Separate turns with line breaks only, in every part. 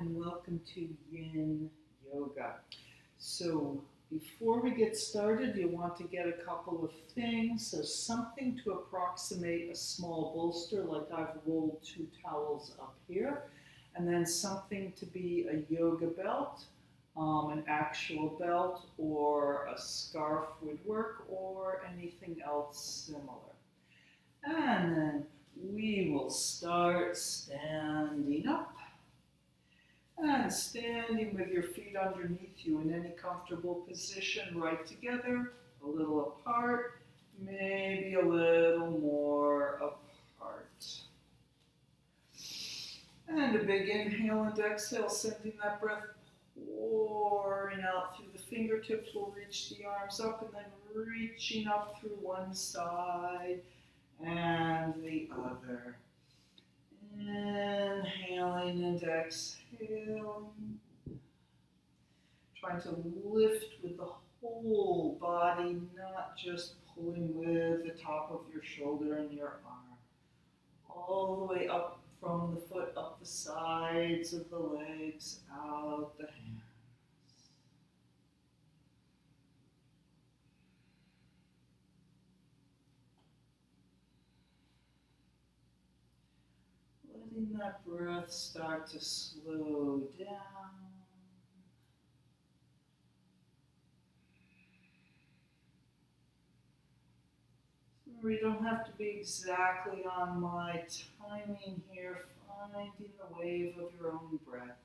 and welcome to Yin Yoga. So before we get started, you want to get a couple of things. So something to approximate a small bolster, like I've rolled two towels up here, and then something to be a yoga belt, an actual belt, or a scarf would work, or anything else similar. And then we will start standing up. And standing with your feet underneath you in any comfortable position, right together, a little apart, maybe a little more apart. And a big inhale and exhale, sending that breath pouring out through the fingertips. We'll reach the arms up and then reaching up through one side and the other. Inhaling and exhaling. Trying to lift with the whole body, not just pulling with the top of your shoulder and your arm. All the way up from the foot, up the sides of the legs, out the hands. Letting that breath start to slow down. We don't have to be exactly on my timing here, finding the wave of your own breath.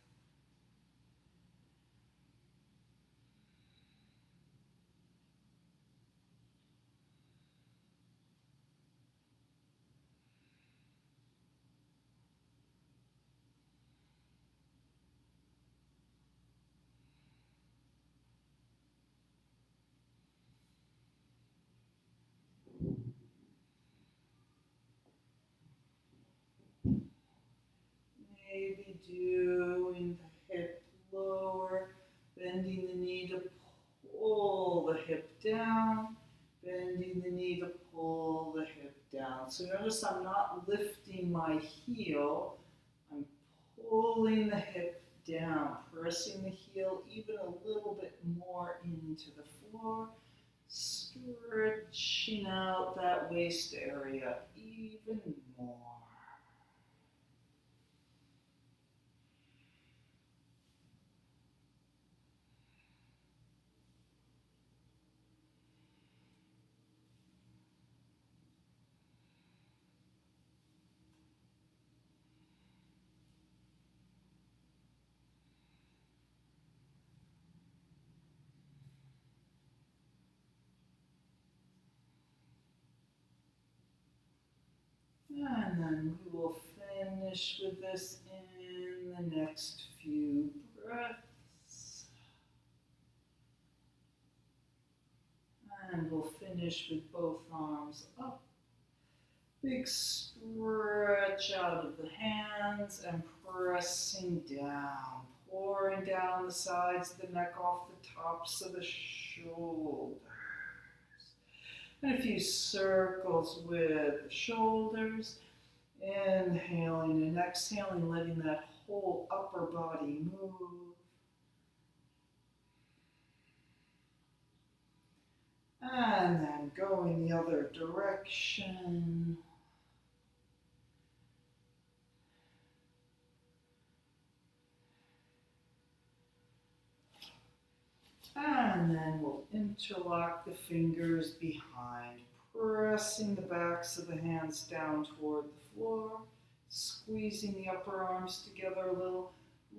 Maybe doing the hip lower, bending the knee to pull the hip down, bending the knee to pull the hip down. So notice I'm not lifting my heel, I'm pulling the hip down, pressing the heel even a little bit more into the floor, stretching out that waist area even more. And then we will finish with this in the next few breaths. And we'll finish with both arms up. Big stretch out of the hands and pressing down, pouring down the sides of the neck off the tops of the shoulders. And a few circles with the shoulders. Inhaling and exhaling, letting that whole upper body move. And then going the other direction. And then we'll interlock the fingers behind, pressing the backs of the hands down toward the floor, squeezing the upper arms together a little,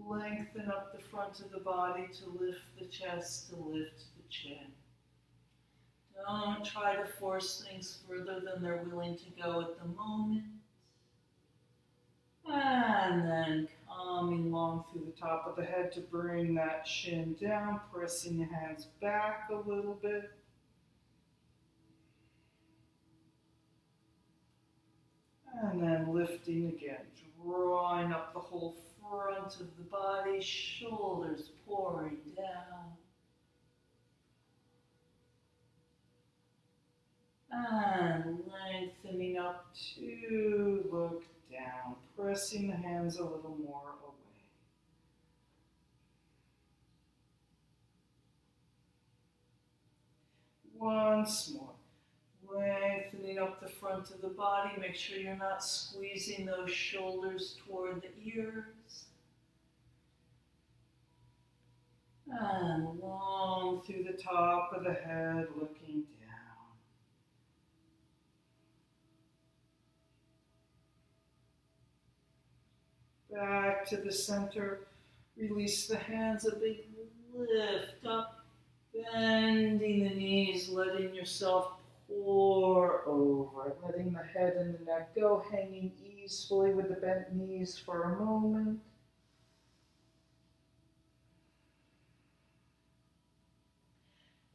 lengthen up the front of the body to lift the chest, to lift the chin. Don't try to force things further than they're willing to go at the moment. And then coming long through the top of the head to bring that chin down, pressing the hands back a little bit. And then lifting again, drawing up the whole front of the body, shoulders pouring down. And lengthening up to look down, pressing the hands a little more away. Once more. Lengthening up the front of the body. Make sure you're not squeezing those shoulders toward the ears. And long through the top of the head, looking down. Back to the center. Release the hands, a big lift up, bending the knees, letting yourself pour over, letting the head and the neck go, hanging easefully with the bent knees for a moment.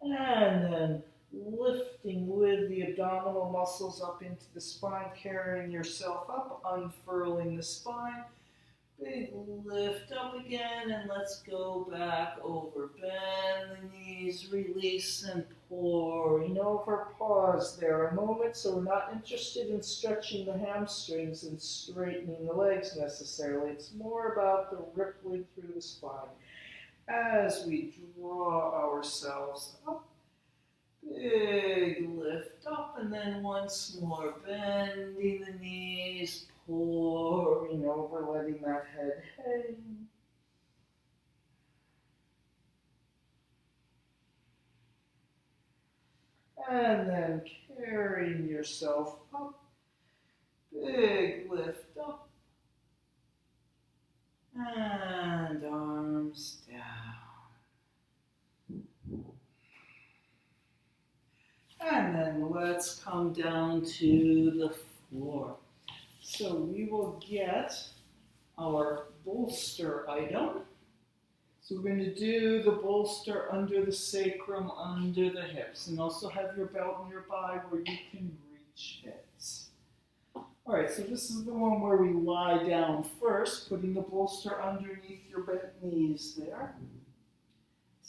And then lifting with the abdominal muscles up into the spine, carrying yourself up, unfurling the spine. Big lift up again, and let's go back over. Bend the knees, release, and pouring over. Pause there a moment, so we're not interested in stretching the hamstrings and straightening the legs necessarily. It's more about the rippling through the spine. As we draw ourselves up, big lift up, and then once more, bending the knees, pouring over, letting that head hang. And then carrying yourself up, big lift up, and arms down. And then let's come down to the floor. So we will get our bolster item. So we're going to do the bolster under the sacrum, under the hips, and also have your belt nearby where you can reach it. All right, so this is the one where we lie down first, putting the bolster underneath your bent knees there.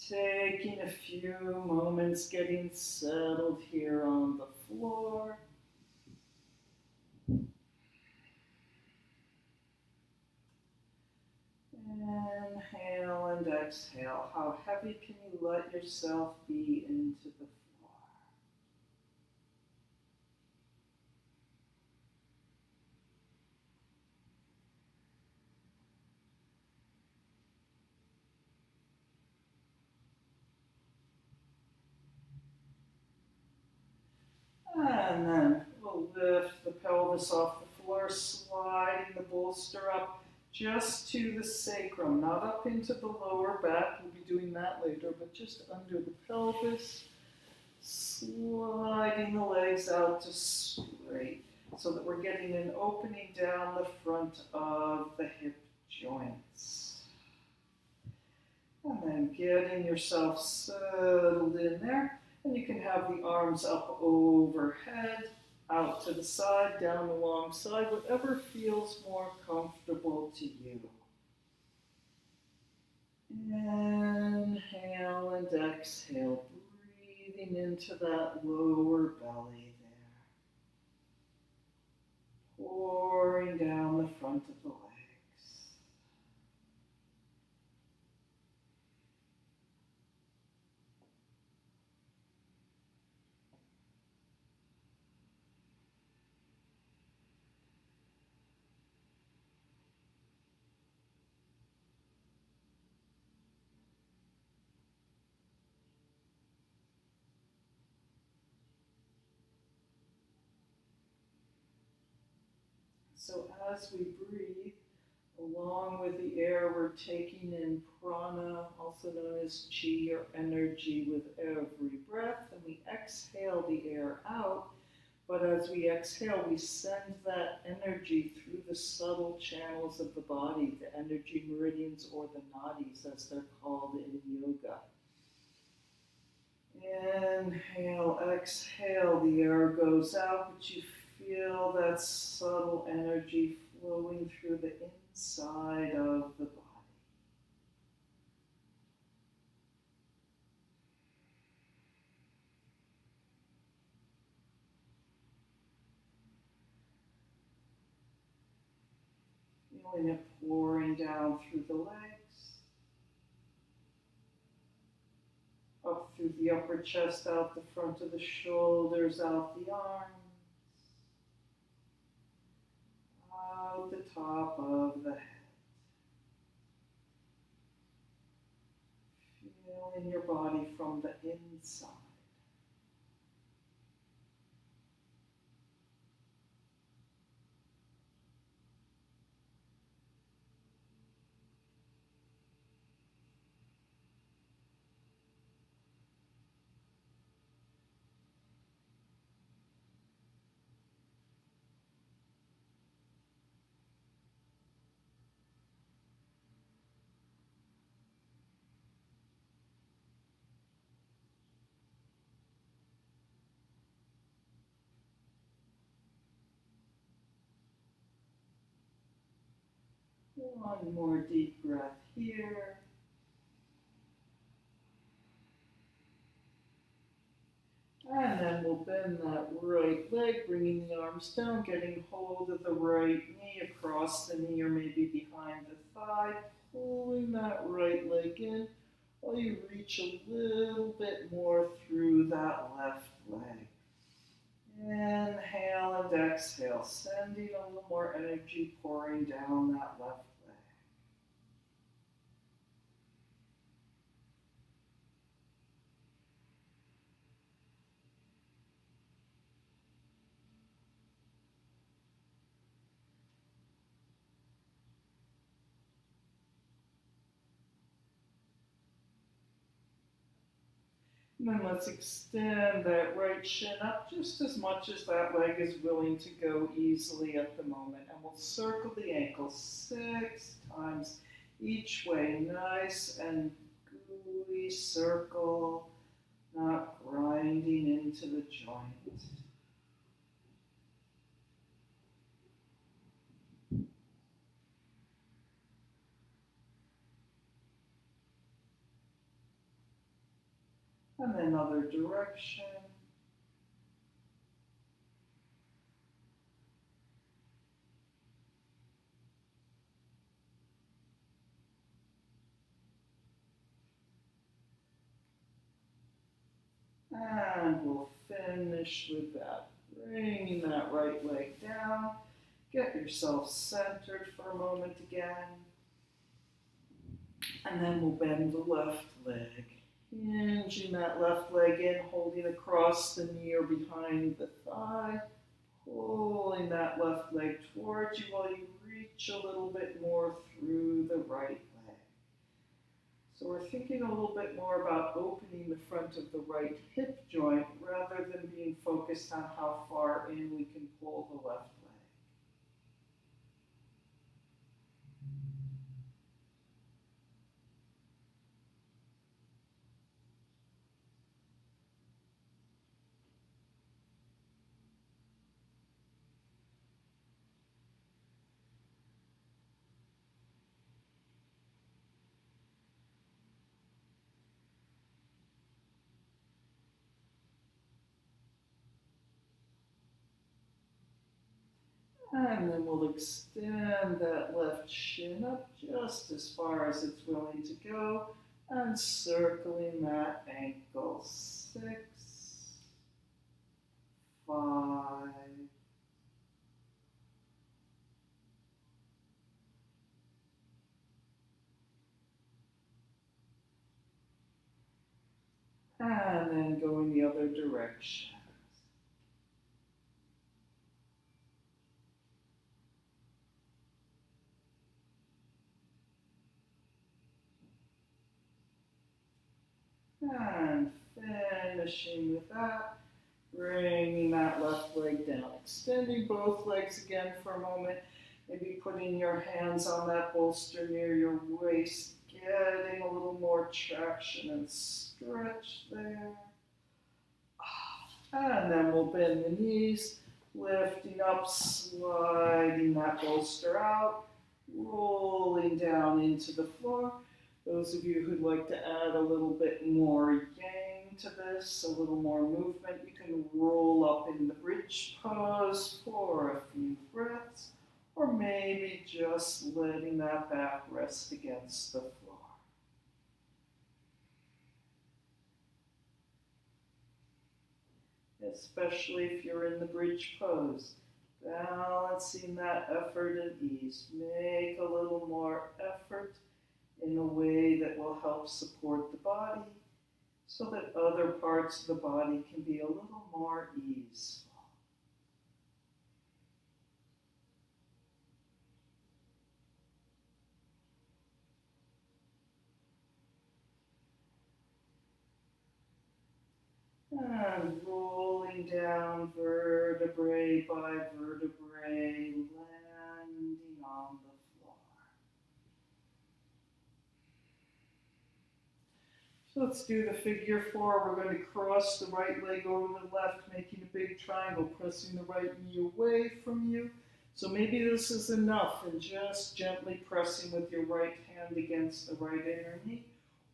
Taking a few moments getting settled here on the floor. Inhale and exhale. How heavy can you let yourself be into the floor? And then we'll lift the pelvis off the floor, sliding the bolster up just to the sacrum, not up into the lower back. We'll be doing that later, but just under the pelvis, sliding the legs out to straight so that we're getting an opening down the front of the hip joints. And then getting yourself settled in there, and you can have the arms up overhead, out to the side, down alongside, whatever feels more comfortable to you. Inhale and exhale, breathing into that lower belly there. Pouring down the front of the legs. So as we breathe, along with the air, we're taking in prana, also known as chi or energy, with every breath, and we exhale the air out. But as we exhale, we send that energy through the subtle channels of the body, the energy meridians or the nadis, as they're called in yoga. Inhale, exhale, the air goes out, but you feel that subtle energy flowing through the inside of the body. Feeling it pouring down through the legs, up through the upper chest, out the front of the shoulders, out the arms, out the top of the head. Feeling your body from the inside. One more deep breath here. And then we'll bend that right leg, bringing the arms down, getting hold of the right knee across the knee or maybe behind the thigh, pulling that right leg in while you reach a little bit more through that left leg. Inhale and exhale, sending a little more energy pouring down that left leg. And then let's extend that right shin up just as much as that leg is willing to go easily at the moment. And we'll circle the ankle 6 times each way. Nice and gooey circle, not grinding into the joint. And then other direction. And we'll finish with that. Bringing that right leg down. Get yourself centered for a moment again. And then we'll bend the left leg. Hinging that left leg in, holding across the knee or behind the thigh. Pulling that left leg towards you while you reach a little bit more through the right leg. So we're thinking a little bit more about opening the front of the right hip joint rather than being focused on how far in we can pull the left leg. And then we'll extend that left shin up just as far as it's willing to go and circling that ankle. 6, 5, and then going the other direction. And finishing with that, bringing that left leg down, extending both legs again for a moment, maybe putting your hands on that bolster near your waist, getting a little more traction and stretch there. And then we'll bend the knees, lifting up, sliding that bolster out, rolling down into the floor. Those of you who'd like to add a little bit more yang to this, a little more movement, you can roll up in the bridge pose for a few breaths, or maybe just letting that back rest against the floor. especially if you're in the bridge pose. Balancing that effort and ease. Make a little more effort in a way that will help support the body so that other parts of the body can be a little more easeful. And rolling down vertebrae by vertebrae, landing on the floor. So let's do the figure four. We're going to cross the right leg over the left, making a big triangle, pressing the right knee away from you. So maybe this is enough, and just gently pressing with your right hand against the right inner knee,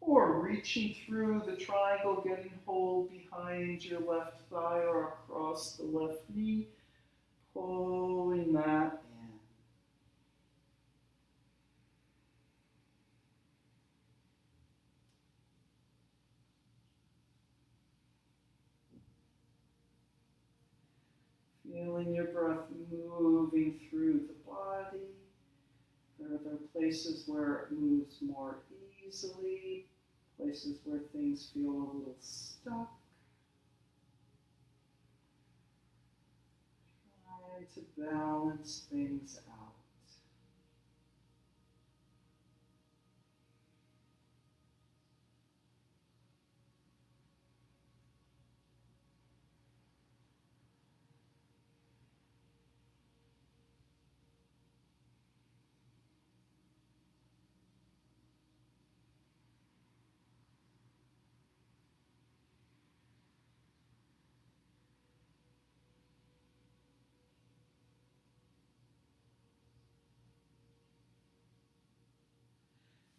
or reaching through the triangle, getting hold behind your left thigh or across the left knee, pulling that in. Feeling your breath moving through the body. Are there places where it moves more easily, places where things feel a little stuck? Trying to balance things out.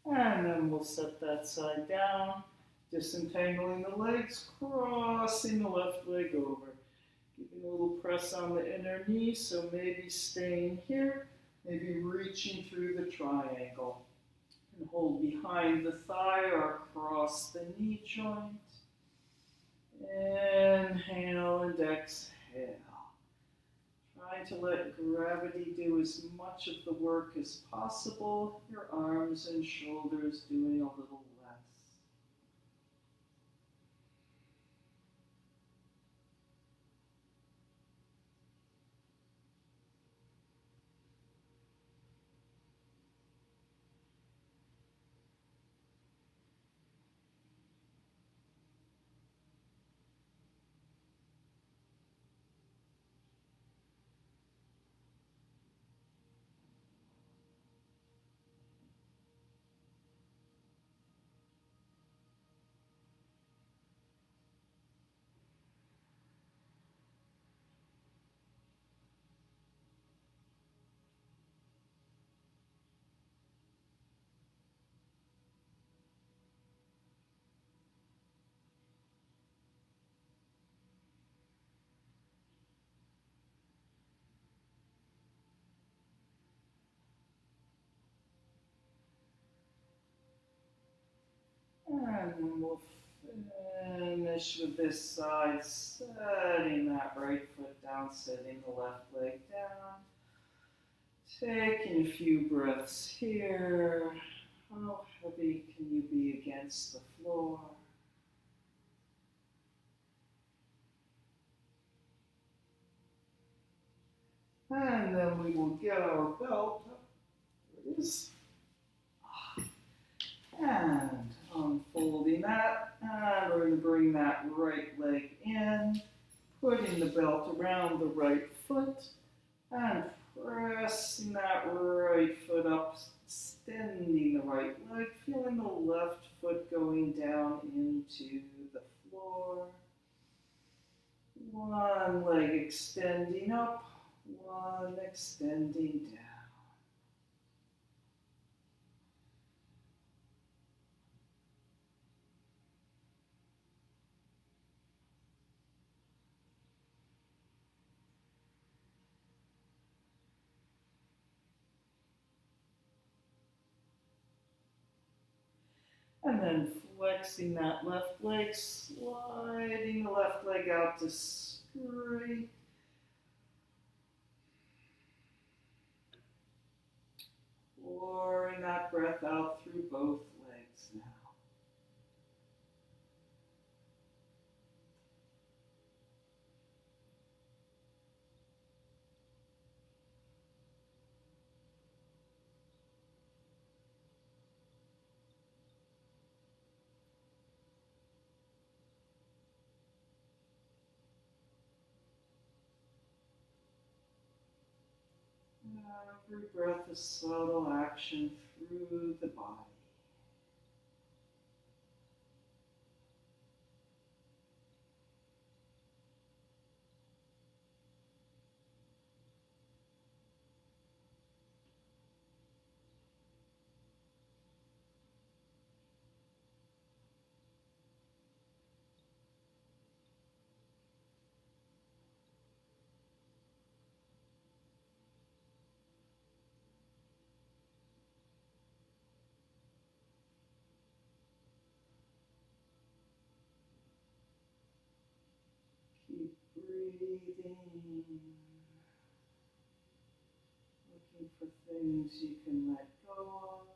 And then we'll set that side down, disentangling the legs, crossing the left leg over. Giving a little press on the inner knee, so maybe staying here, maybe reaching through the triangle. And hold behind the thigh or across the knee joint. Inhale and exhale. Trying to let gravity do as much of the work as possible. Your arms and shoulders doing a little less. And then we'll finish with this side, setting that right foot down, setting the left leg down. Taking a few breaths here. How heavy can you be against the floor? And then we will get our belt. There it is. And unfolding that. And we're going to bring that right leg in. Putting the belt around the right foot. And pressing that right foot up. Extending the right leg. Feeling the left foot going down into the floor. One leg extending up. One extending down. And then flexing that left leg, sliding the left leg out to scoop great. Pouring that breath out through both legs now. Every breath is subtle action through the body. Keep breathing. Looking for things you can let go of.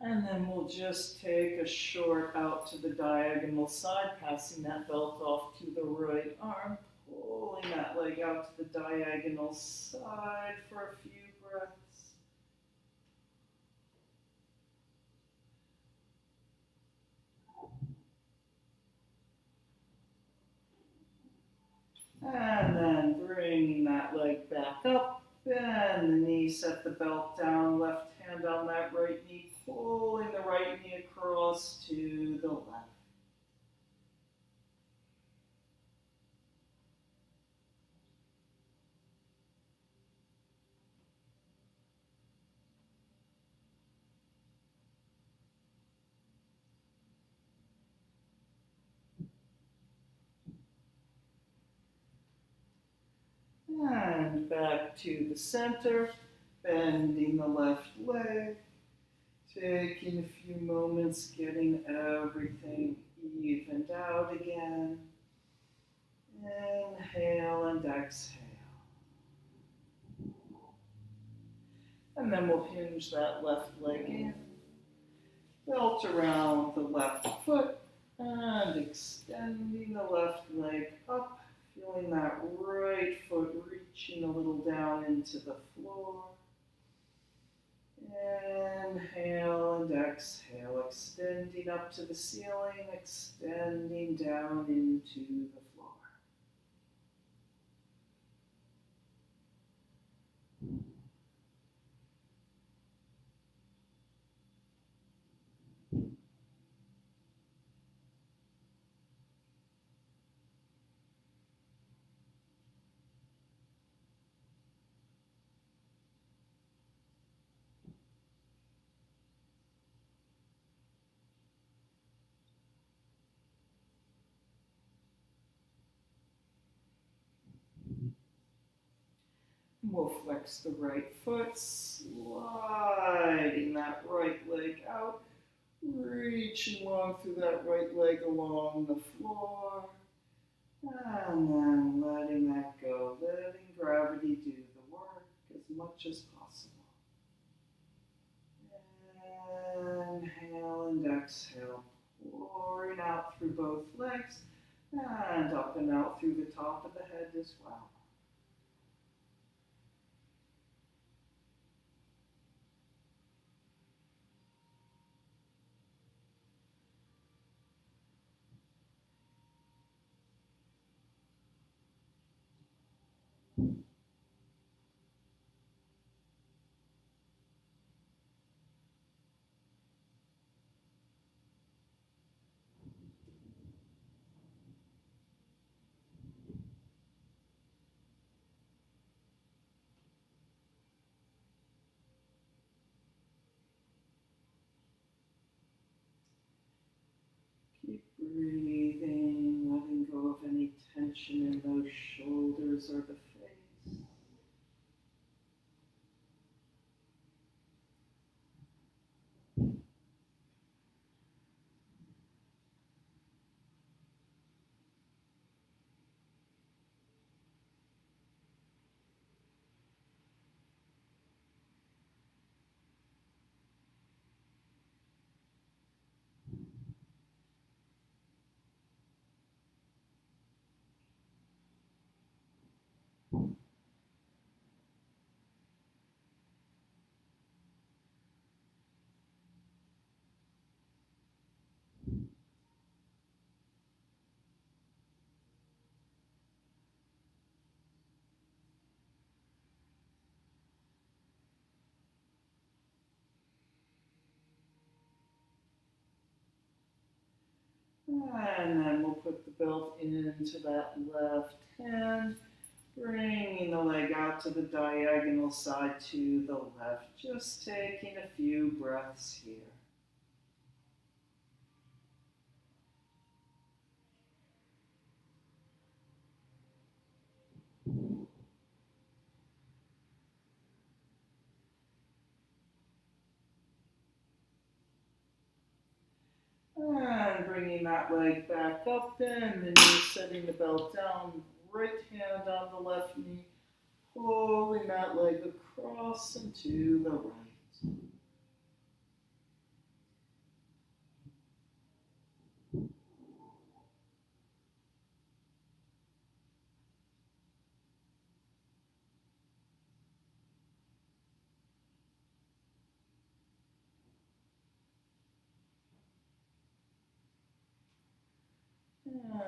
And then we'll just take a short out to the diagonal side, passing that belt off to the right arm, pulling that leg out to the diagonal side for a few breaths. And then bringing that leg back up, bend the knee, set the belt down, left hand on that right knee, pulling the right knee across to the left. And back to the center, bending the left leg, taking a few moments, getting everything evened out again. Inhale and exhale. And then we'll hinge that left leg in, belt around the left foot, and extending the left leg up. Feeling that right foot reaching a little down into the floor. Inhale and exhale, extending up to the ceiling, extending down into the floor. We'll flex the right foot, sliding that right leg out, reaching long through that right leg along the floor, and then letting that go, letting gravity do the work as much as possible. Inhale and exhale, pouring out through both legs, and up and out through the top of the head as well. Breathing, letting go of any tension in those shoulders or the face. And then we'll put the belt into that left hand, bringing the leg out to the diagonal side to the left. Just taking a few breaths here. And bringing that leg back up, and then you're setting the belt down, right hand on the left knee, pulling that leg across and to the right.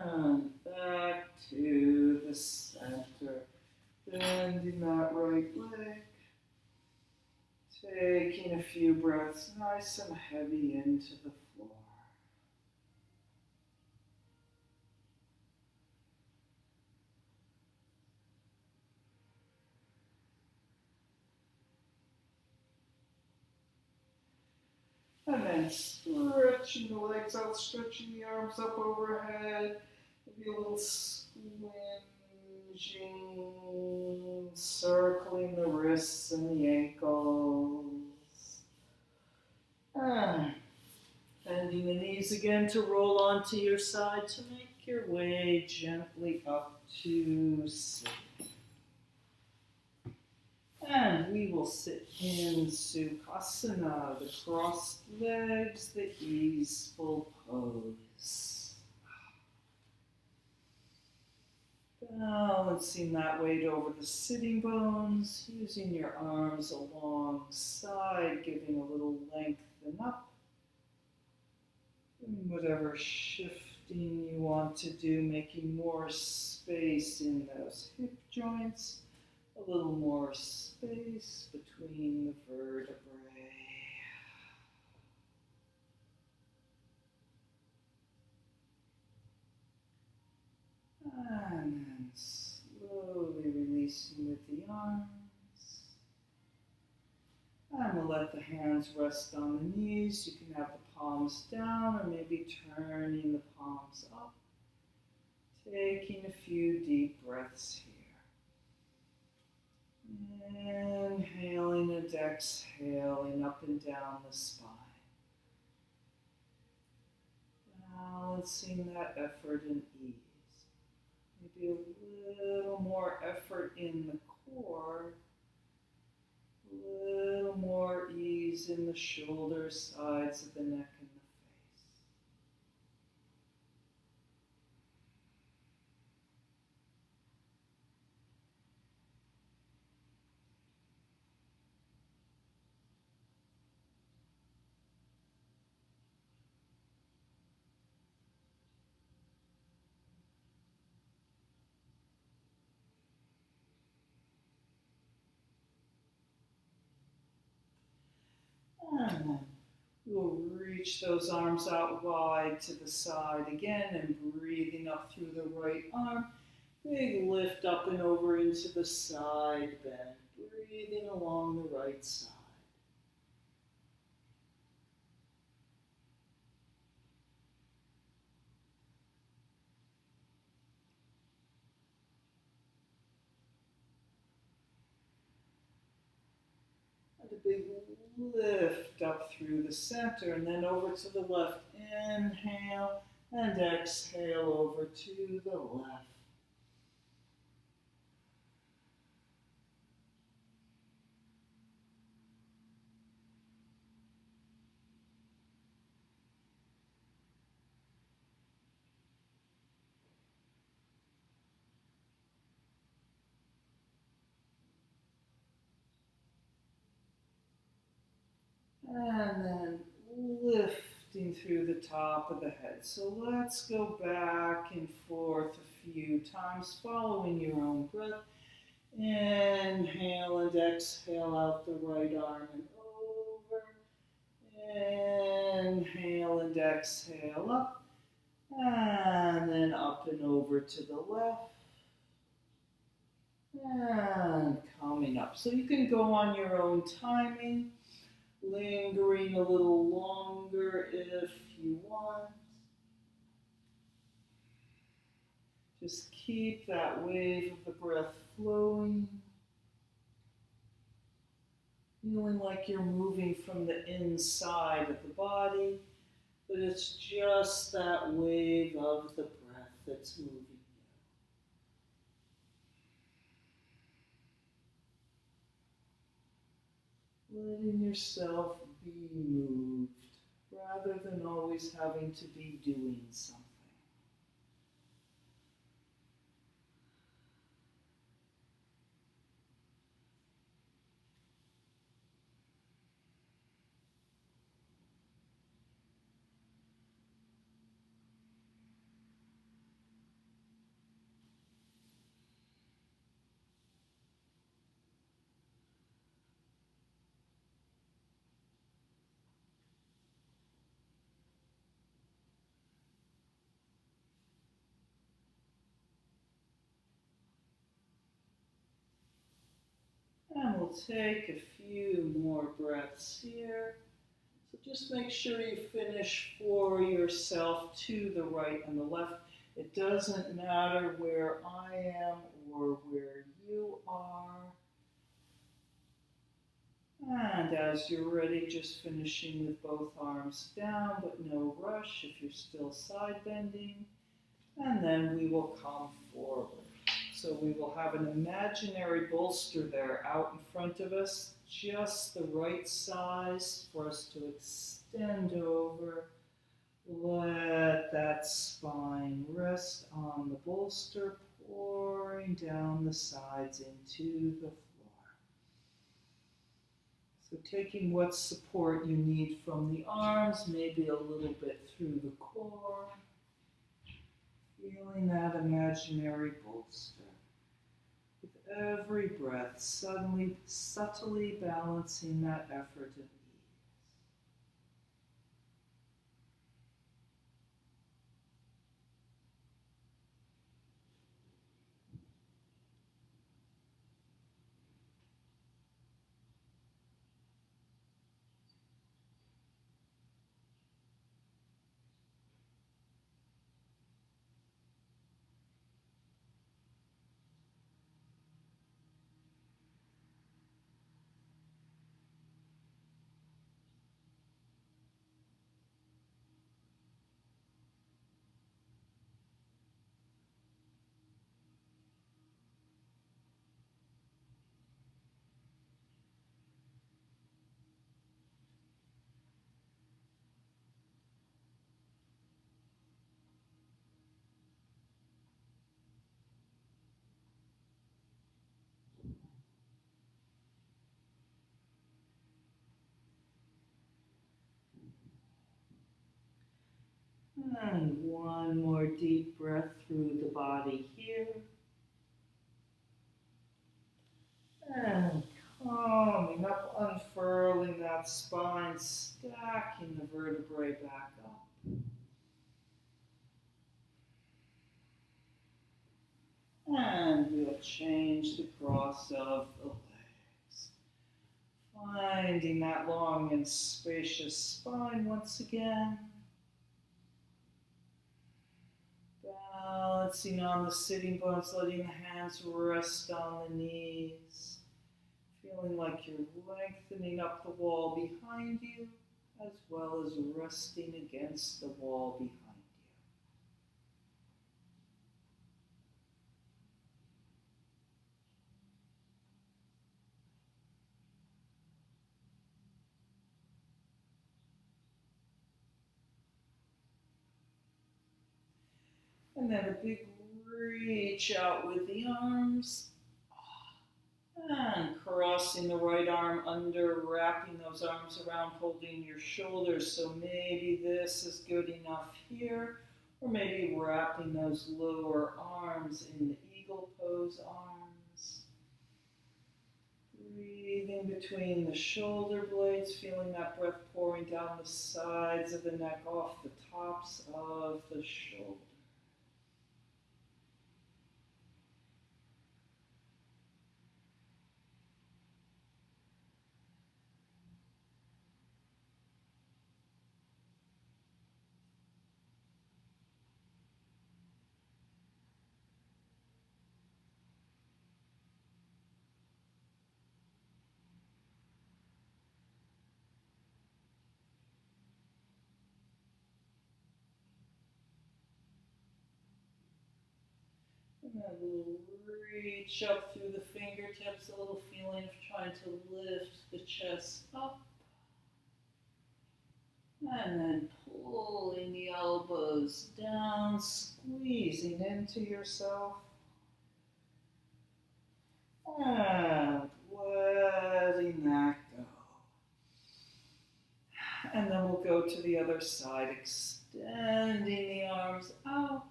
And back to the center, bending that right leg, taking a few breaths nice and heavy into the floor. And then stretching the legs out, stretching the arms up overhead. Maybe a little squinging, circling the wrists and the ankles. And bending the knees again to roll onto your side to make your way gently up to sit. And we will sit in Sukhasana, the crossed legs, the easeful pose. Balancing that weight over the sitting bones, using your arms alongside, giving a little lengthen up. And whatever shifting you want to do, making more space in those hip joints. A little more space between the vertebrae. And then slowly releasing with the arms. And we'll let the hands rest on the knees. You can have the palms down or maybe turning the palms up. Taking a few deep breaths here. Inhaling and exhaling up and down the spine. Balancing that effort and ease. Maybe a little more effort in the core. A little more ease in the shoulders, sides of the neck and the face. And then we'll reach those arms out wide to the side again and breathing up through the right arm. Big lift up and over into the side bend. Breathing along the right side. big lift up through the center, and then over to the left. Inhale and exhale over to the left. And then lifting through the top of the head. So let's go back and forth a few times, following your own breath. Inhale and exhale out the right arm and over. Inhale and exhale up. And then up and over to the left. And coming up. So you can go on your own timing, lingering a little longer if you want. Just keep that wave of the breath flowing. Feeling like you're moving from the inside of the body, but it's just that wave of the breath that's moving you. Letting yourself be moved, rather than always having to be doing something. And we'll take a few more breaths here. So just make sure you finish for yourself to the right and the left. It doesn't matter where I am or where you are. And as you're ready, just finishing with both arms down, but no rush if you're still side bending. And then we will come forward. So we will have an imaginary bolster there out in front of us, just the right size for us to extend over. Let that spine rest on the bolster, pouring down the sides into the floor. So taking what support you need from the arms, maybe a little bit through the core. Feeling that imaginary bolster. With every breath, subtly balancing that effort of ease. And one more deep breath through the body here. And coming up, unfurling that spine, stacking the vertebrae back up. And we'll change the cross of the legs. Finding that long and spacious spine once again. Balancing on the sitting bones, letting the hands rest on the knees. Feeling like you're lengthening up the wall behind you as well as resting against the wall behind you. And then a big reach out with the arms. And crossing the right arm under, wrapping those arms around, holding your shoulders. So maybe this is good enough here. Or maybe wrapping those lower arms in the eagle pose arms. Breathing between the shoulder blades, feeling that breath pouring down the sides of the neck, off the tops of the shoulders. And a little reach up through the fingertips, a little feeling of trying to lift the chest up. And then pulling the elbows down, squeezing into yourself. And letting that go. And then we'll go to the other side, extending the arms out.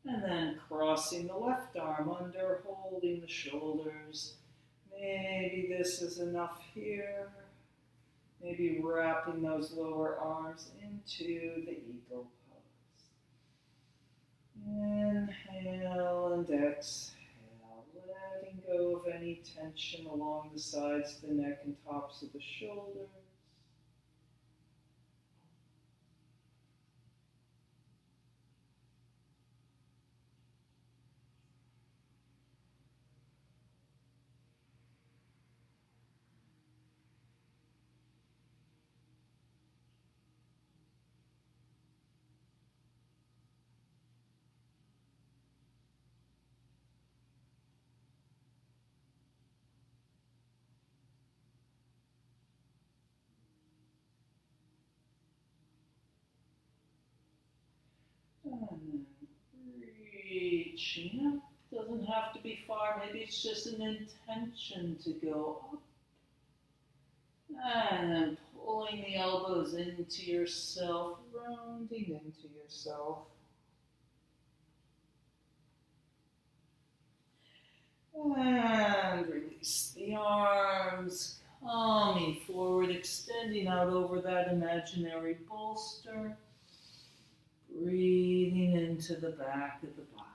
And then crossing the left arm under, holding the shoulders. Maybe this is enough here. Maybe wrapping those lower arms into the eagle pose. Inhale and exhale, letting go of any tension along the sides of the neck and tops of the shoulders. And then reaching up. Doesn't have to be far. Maybe it's just an intention to go up. And then pulling the elbows into yourself, rounding into yourself. And release the arms, coming forward, extending out over that imaginary bolster. Breathing into the back of the body.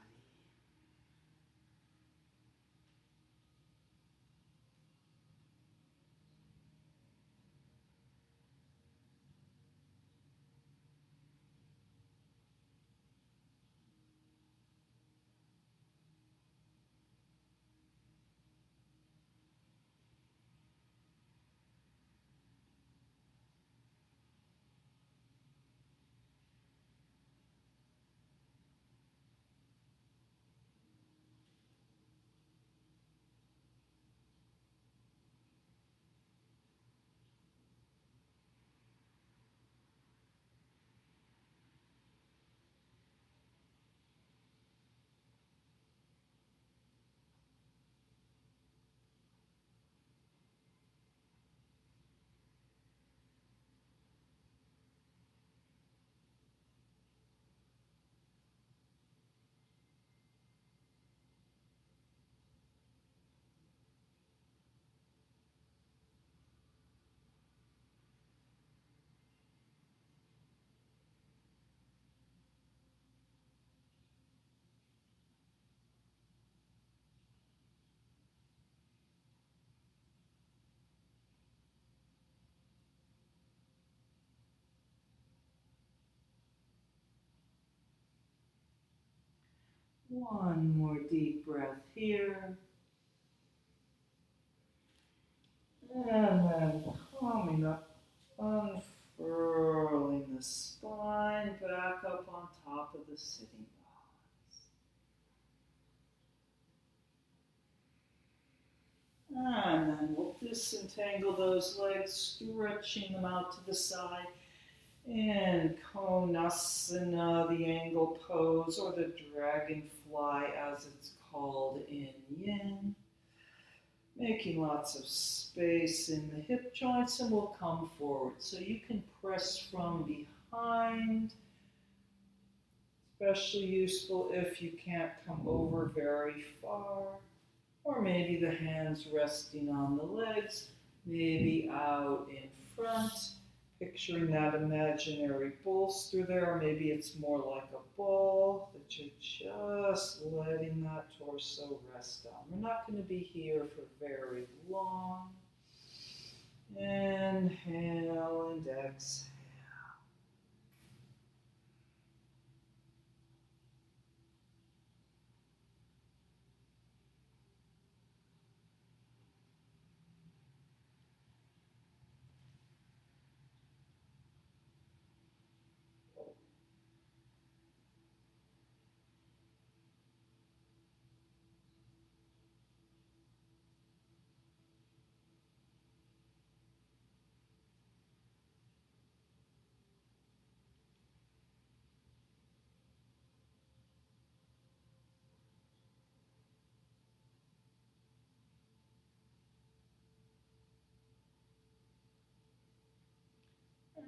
One more deep breath here. And then coming up, unfurling the spine back up on top of the sitting bones. And then we'll disentangle those legs, stretching them out to the side. And Konasana, the angle pose, or the dragonfly as it's called in Yin. Making lots of space in the hip joints, and we'll come forward. So you can press from behind, especially useful if you can't come over very far. Or maybe the hands resting on the legs, maybe out in front, picturing that imaginary bolster there, or maybe it's more like a ball that you're just letting that torso rest on. We're not going to be here for very long. Inhale and exhale.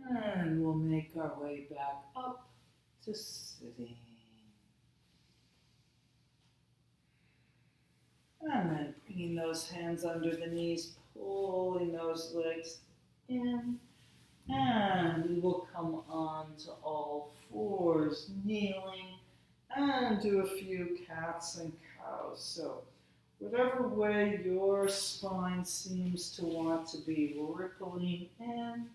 And we'll make our way back up to sitting. And then bringing those hands under the knees, pulling those legs in. And we will come on to all fours, kneeling, and do a few cats and cows. So whatever way your spine seems to want to be rippling in,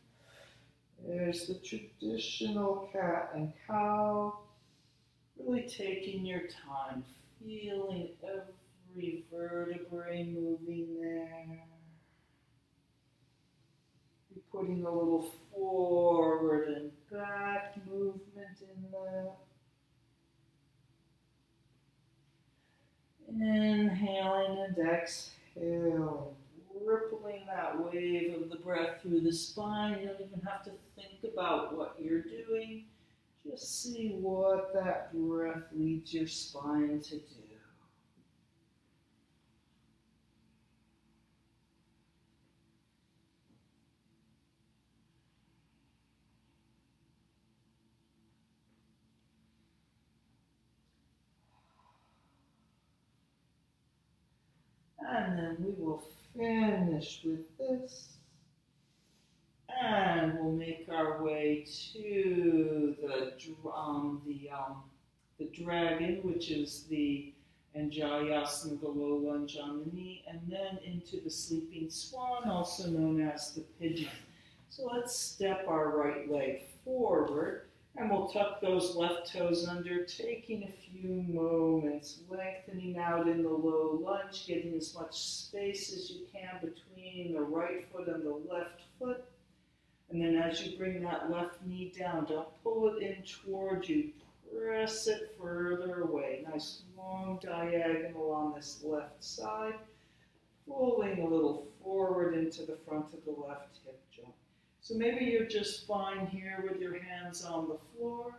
there's the traditional cat and cow. Really taking your time, feeling every vertebrae moving there. You're putting a little forward and back movement in there. Inhaling and exhaling, rippling that wave of the breath through the spine. You don't even have to think about what you're doing. Just see what that breath leads your spine to do. And then we will finish with this. And we'll make our way to the dragon, which is the Anjayasana, the low lunge on the knee, and then into the sleeping swan, also known as the pigeon. So let's step our right leg forward, and we'll tuck those left toes under, taking a few moments, lengthening out in the low lunge, getting as much space as you can between the right foot and the left foot. And then as you bring that left knee down, don't pull it in towards you. Press it further away. Nice long diagonal on this left side. Pulling a little forward into the front of the left hip joint. So maybe you're just fine here with your hands on the floor.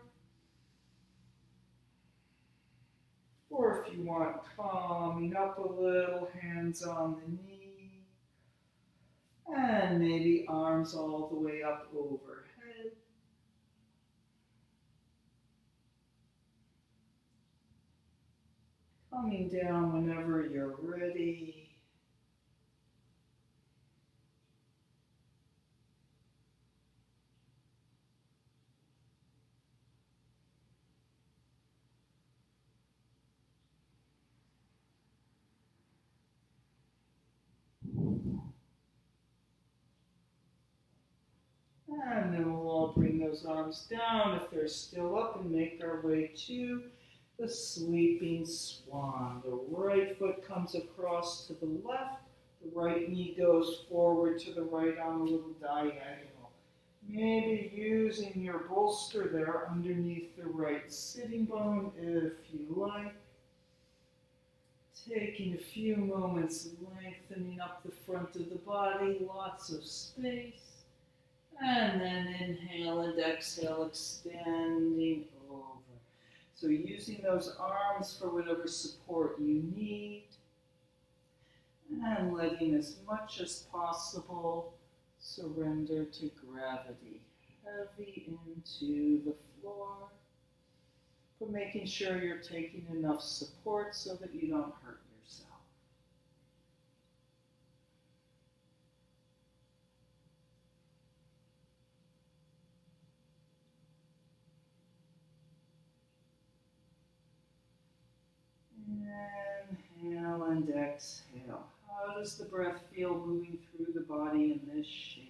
Or if you want, calming up a little, hands on the knee. And maybe arms all the way up overhead. Coming down whenever you're ready. And then we'll all bring those arms down if they're still up and make our way to the sleeping swan. The right foot comes across to the left, The right knee goes forward to the right on a little diagonal. Maybe using your bolster there underneath the right sitting bone if you like. Taking a few moments, lengthening up the front of the body, lots of space. And then inhale and exhale, extending over. So using those arms for whatever support you need. And letting as much as possible surrender to gravity. Heavy into the floor. But making sure you're taking enough support so that you don't hurt yourself. Inhale and exhale. How does the breath feel moving through the body in this shape?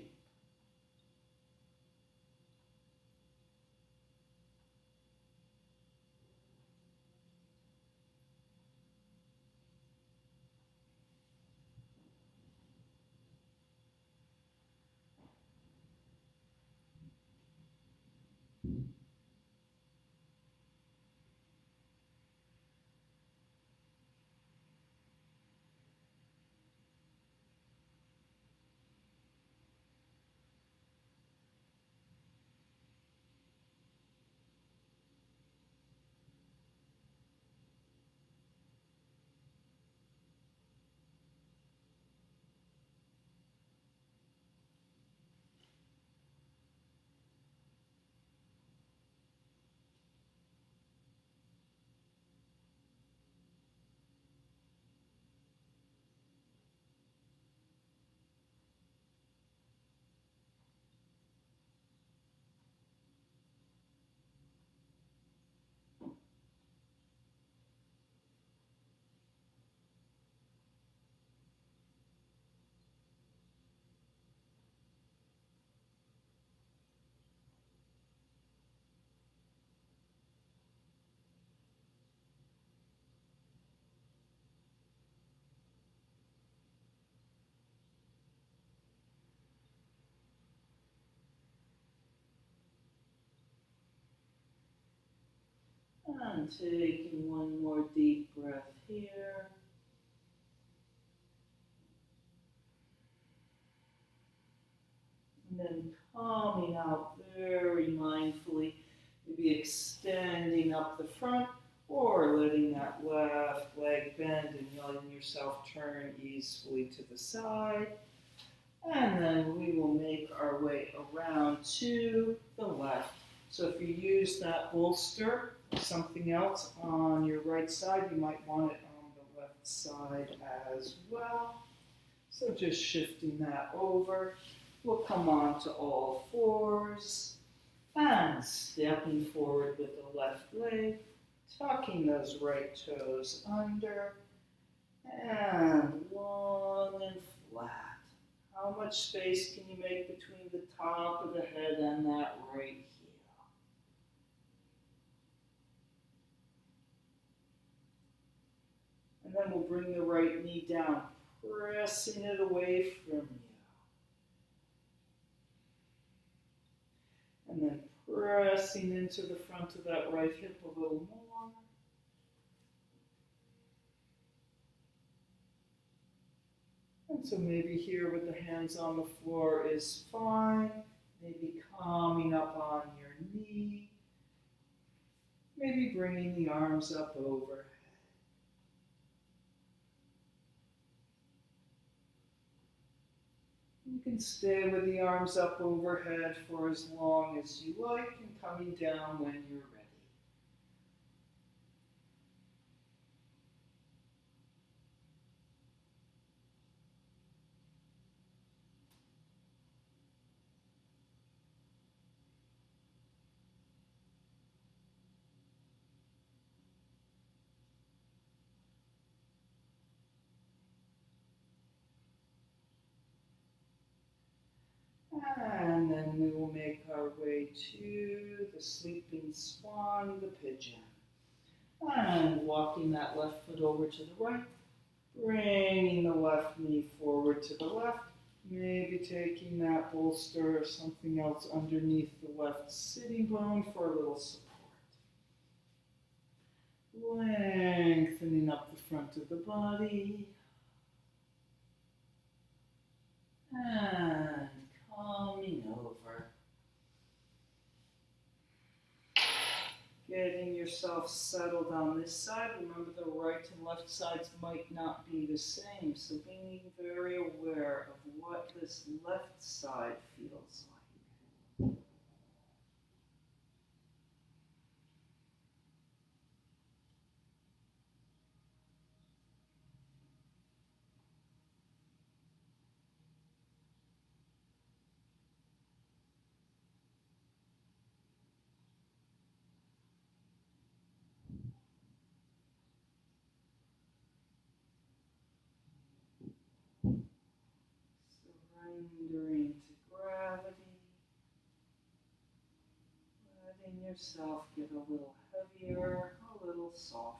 And taking one more deep breath here. And then calming out very mindfully, maybe extending up the front or letting that left leg bend and letting yourself turn easily to the side. And then we will make our way around to the left. So if you use that bolster or something else on your right side, you might want it on the left side as well. So just shifting that over. We'll come on to all fours and stepping forward with the left leg, tucking those right toes under, and long and flat. How much space can you make between the top of the head and that right heel? And then we'll bring the right knee down, pressing it away from you. And then pressing into the front of that right hip a little more. And so maybe here with the hands on the floor is fine. Maybe calming up on your knee. Maybe bringing the arms up overhead. You can stay with the arms up overhead for as long as you like and coming down when you're ready. And then we will make our way to the sleeping swan, the pigeon. And walking that left foot over to the right, Bringing the left knee forward to the left. Maybe taking that bolster or something else underneath the left sitting bone for a little support. Lengthening up the front of the body. And coming over. Getting yourself settled on this side. Remember, the right and left sides might not be the same, so being very aware of what this left side feels like. Surrendering to gravity. Letting yourself get a little heavier, a little softer.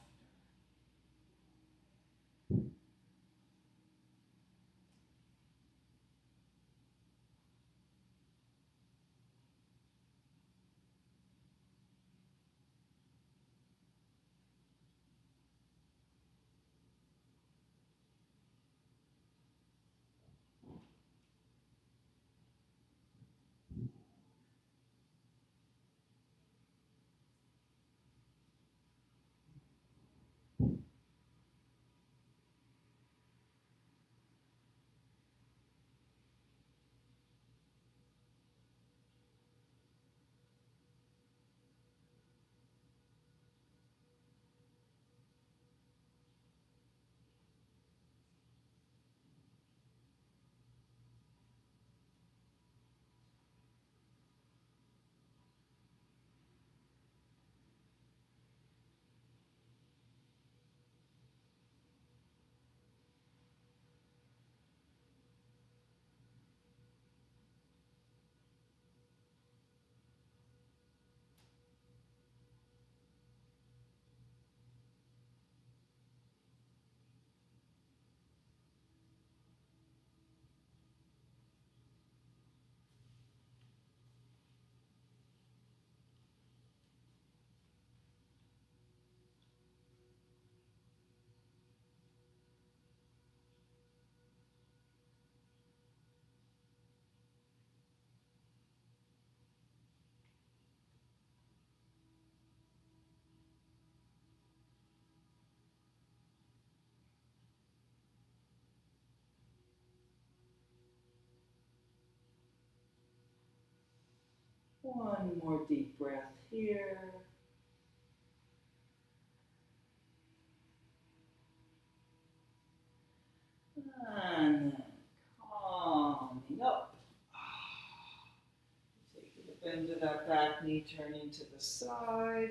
One more deep breath here. And then calming up. Taking the bend of that back knee, turning to the side.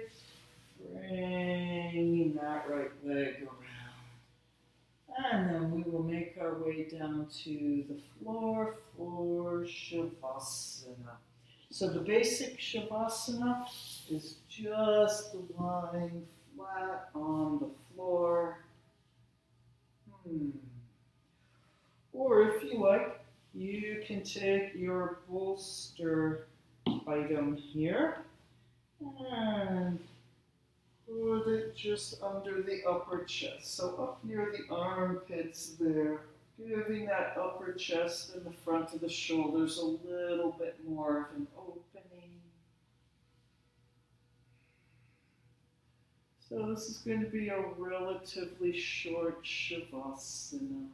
Bringing that right leg around. And then we will make our way down to the floor for Shavasana. So the basic Shavasana is just lying flat on the floor. Or if you like, you can take your bolster item here and put it just under the upper chest. So up near the armpits there, giving that upper chest and the front of the shoulders a little bit more of an opening. So this is going to be a relatively short Shavasana.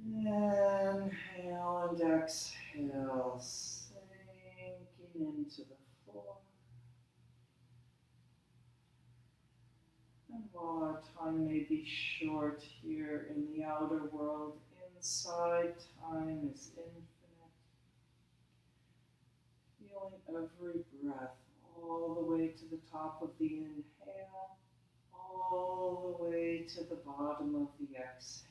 Inhale and exhale, sinking into the floor. And while our time may be short here in the outer world, inside time is infinite. Feeling every breath all the way to the top of the inhale, all the way to the bottom of the exhale.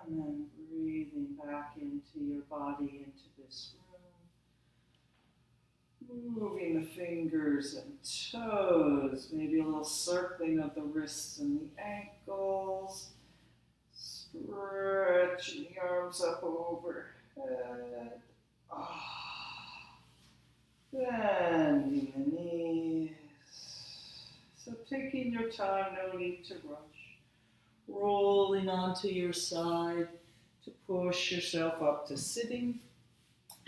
And then breathing back into your body, into this room. Moving the fingers and toes, maybe a little circling of the wrists and the ankles. Stretching the arms up overhead. Bending the knees. So taking your time, no need to rush. Rolling onto your side to push yourself up to sitting.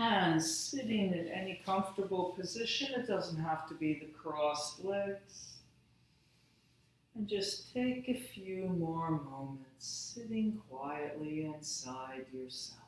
And sitting in any comfortable position. It doesn't have to be the crossed legs. And just take a few more moments sitting quietly inside yourself.